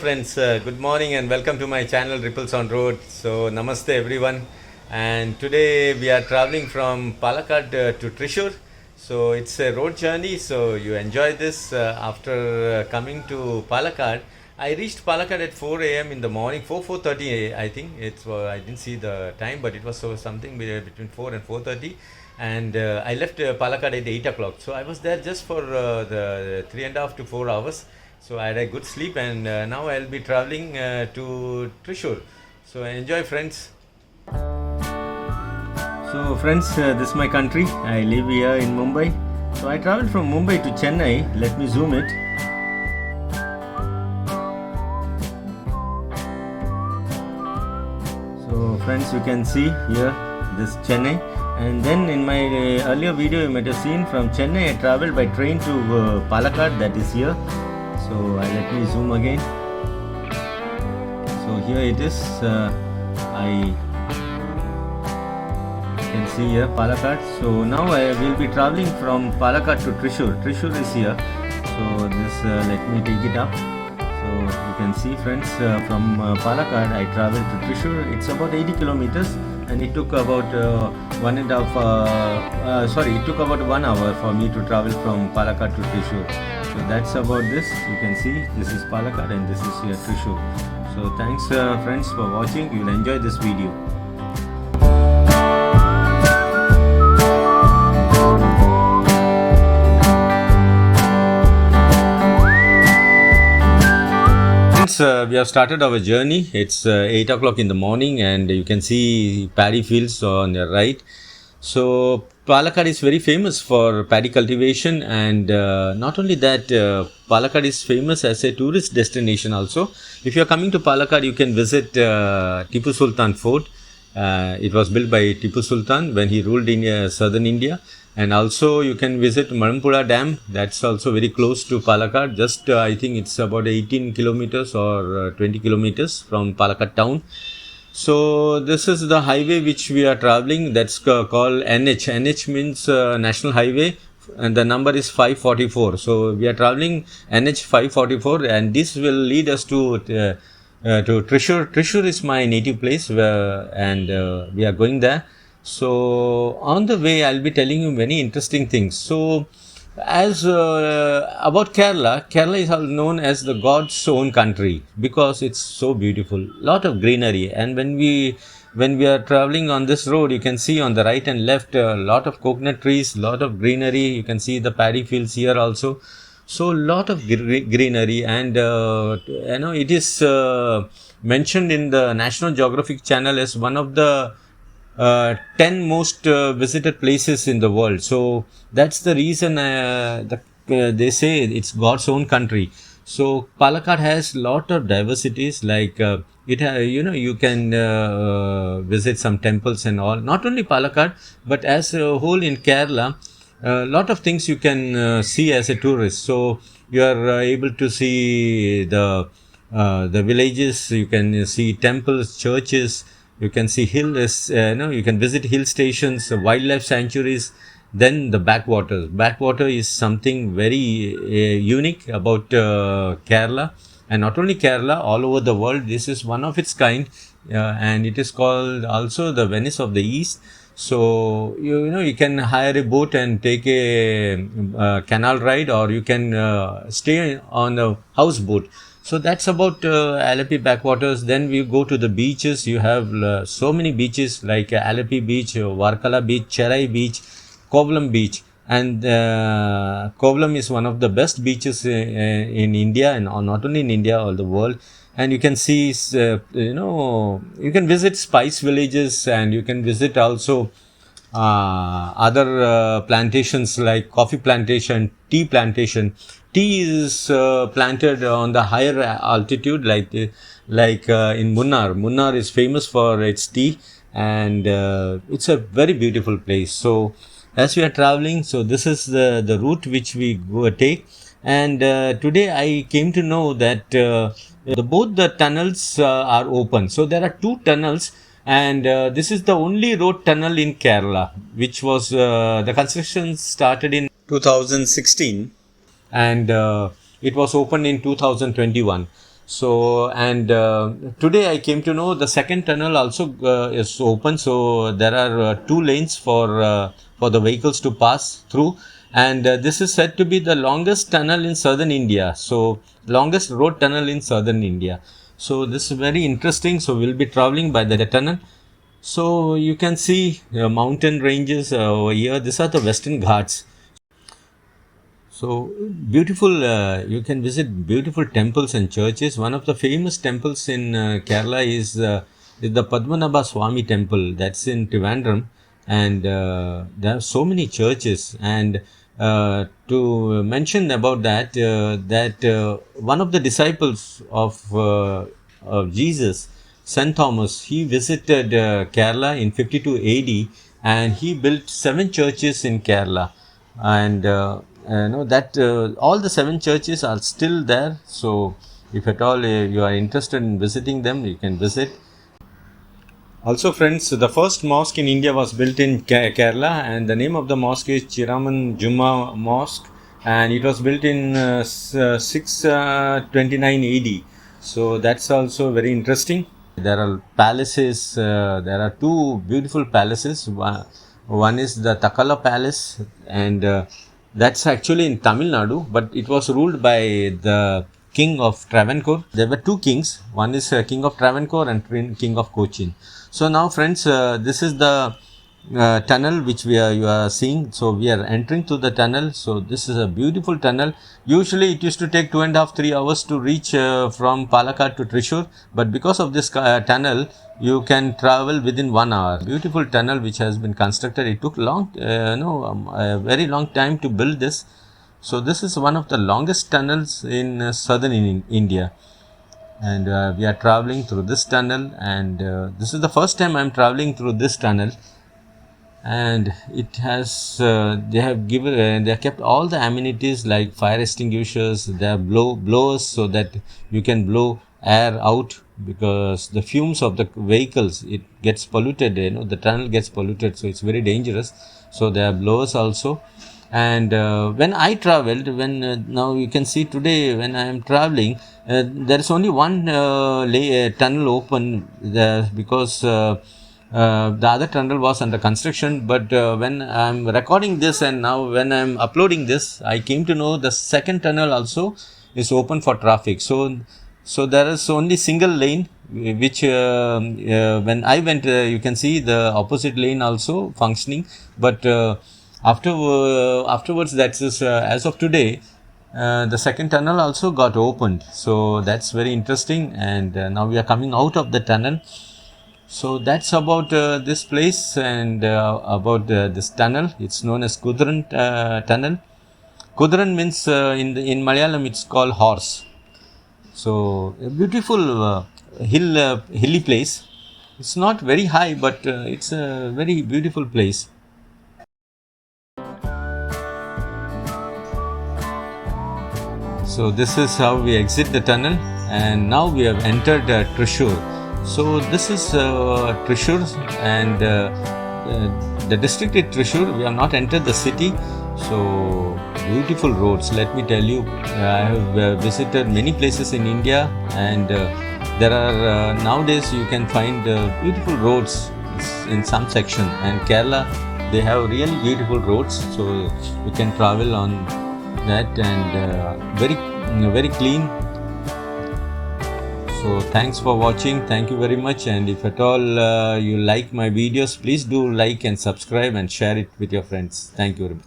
friends, good morning and welcome to my channel Ripples on Road. So namaste everyone, and today we are traveling from Palakkad to Thrissur. So it's a road journey, so you enjoy this. After coming to Palakkad, I reached Palakkad at 4 a.m. in the morning, 4:30 I think. I didn't see the time, but it was something between 4 and 4:30. And I left Palakkad at 8 o'clock. So I was there just for the 3.5 to 4 hours. So I had a good sleep, and now I'll be traveling to Thrissur. So enjoy, friends. So friends, this is my country. I live here in Mumbai. So I traveled from Mumbai to Chennai. Let me zoom it. So friends, you can see here this Chennai. And then in my earlier video you might have seen, from Chennai I traveled by train to Palakkad, that is here. So let me zoom again. So here it is. I can see here Palakkad. So now I will be traveling from Palakkad to Thrissur. Thrissur is here. So this let me take it up. So you can see, friends, from Palakkad I traveled to Thrissur. It's about 80 kilometers, and it took about it took about 1 hour for me to travel from Palakkad to Thrissur. So that's about this. You can see this is Palakkad and this is here Thrissur. So thanks friends for watching. You'll enjoy this video. We have started our journey. It's 8 o'clock in the morning, and you can see paddy fields on your right. So Palakkad is very famous for paddy cultivation, and not only that, Palakkad is famous as a tourist destination also. If you are coming to Palakkad, you can visit Tipu Sultan Fort. It was built by Tipu Sultan when he ruled in southern India. And also you can visit Malampuzha Dam. That's also very close to Palakkad. Just I think it's about 18 kilometers or 20 kilometers from Palakkad town. So this is the highway which we are traveling. That's called NH. NH means National Highway, and the number is 544. So we are traveling NH 544, and this will lead us to Thrissur. Thrissur is my native place, and we are going there. So on the way I'll be telling you many interesting things. So as about Kerala is known as the God's own country because it's so beautiful, lot of greenery. And when we are traveling on this road, you can see on the right and left a lot of coconut trees, lot of greenery. You can see the paddy fields here also. So lot of greenery, and it is mentioned in the National Geographic Channel as one of the 10 most visited places in the world. So that's the reason they say it's God's own country. So Palakkad has lot of diversities, like you can visit some temples and all. Not only Palakkad, but as a whole in Kerala, a lot of things you can see as a tourist. So you are able to see the villages. You can see temples, churches. You can see you can visit hill stations, wildlife sanctuaries, then the backwaters. Backwater is something very unique about Kerala, and not only Kerala, all over the world. This is one of its kind, and it is called also the Venice of the East. So you can hire a boat and take a canal ride, or you can stay on a houseboat. So that's about Alleppey backwaters. Then we go to the beaches. You have so many beaches like Alleppey Beach, Varkala Beach, Cherai Beach, Kovalam Beach. And Kovalam is one of the best beaches in India, and not only in India, all the world. And you can see, you can visit spice villages, and you can visit also other plantations like coffee plantation, tea plantation. Tea is planted on the higher altitude, like in Munnar. Munnar is famous for its tea, and it's a very beautiful place. So as we are traveling, so this is the route which we take. And today I came to know that both the tunnels are open. So there are two tunnels, and this is the only road tunnel in Kerala, which was the construction started in 2016, and it was opened in 2021. So, and today I came to know the second tunnel also is open. So there are two lanes for the vehicles to pass through, and this is said to be the longest tunnel in southern India. So longest road tunnel in southern India. So this is very interesting. So we'll be traveling by the tunnel. So you can see mountain ranges over here. These are the Western Ghats. So beautiful, you can visit beautiful temples and churches. One of the famous temples in Kerala is the Padmanabha Swami temple. That's in Trivandrum, and there are so many churches. And to mention about that, one of the disciples of Jesus, Saint Thomas, he visited Kerala in 52 AD, and he built 7 churches in Kerala, and know that all the 7 churches are still there. So if at all you are interested in visiting them, you can visit. Also friends, the first mosque in India was built in Kerala, and the name of the mosque is Chiraman Juma Mosque, and it was built in 629 AD. So that's also very interesting. There are palaces, there are 2 beautiful palaces. One is the Takala Palace, and that's actually in Tamil Nadu, but it was ruled by the king of Travancore. There were 2 kings. One is king of Travancore and king of Cochin. So now friends, this is the tunnel which you are seeing. So we are entering to the tunnel. So this is a beautiful tunnel. Usually it used to take 2.5-3 hours to reach from Palakkad to Thrissur, but because of this tunnel, you can travel within 1 hour. Beautiful tunnel which has been constructed. It took a very long time to build this. So this is one of the longest tunnels in southern India, and we are traveling through this tunnel, and this is the first time I am traveling through this tunnel. And it has they have kept all the amenities like fire extinguishers. There are blowers so that you can blow air out, because the fumes of the vehicles, it gets polluted, the tunnel gets polluted, so it's very dangerous. So there are blowers also. And when I traveled, now you can see today when I am traveling, there is only one tunnel open there, because the other tunnel was under construction. But when I'm recording this and now when I'm uploading this, I came to know the second tunnel also is open for traffic. So there is only single lane, which when I went, you can see the opposite lane also functioning. But afterwards, that is as of today, the second tunnel also got opened. So that's very interesting. And now we are coming out of the tunnel. So that's about this place, and about this tunnel. It's known as Kudaran tunnel. Kudaran means in Malayalam it's called horse. So a beautiful hilly place. It's not very high, but it's a very beautiful place. So this is how we exit the tunnel, and now we have entered Thrissur. So this is Thrissur, and the district is Thrissur. We have not entered the city. So beautiful roads, let me tell you. I have visited many places in India, and there are nowadays you can find beautiful roads in some section, and Kerala, they have really beautiful roads, so you can travel on that, and very clean. So thanks for watching. Thank you very much. And if at all you like my videos, please do like and subscribe and share it with your friends. Thank you very much.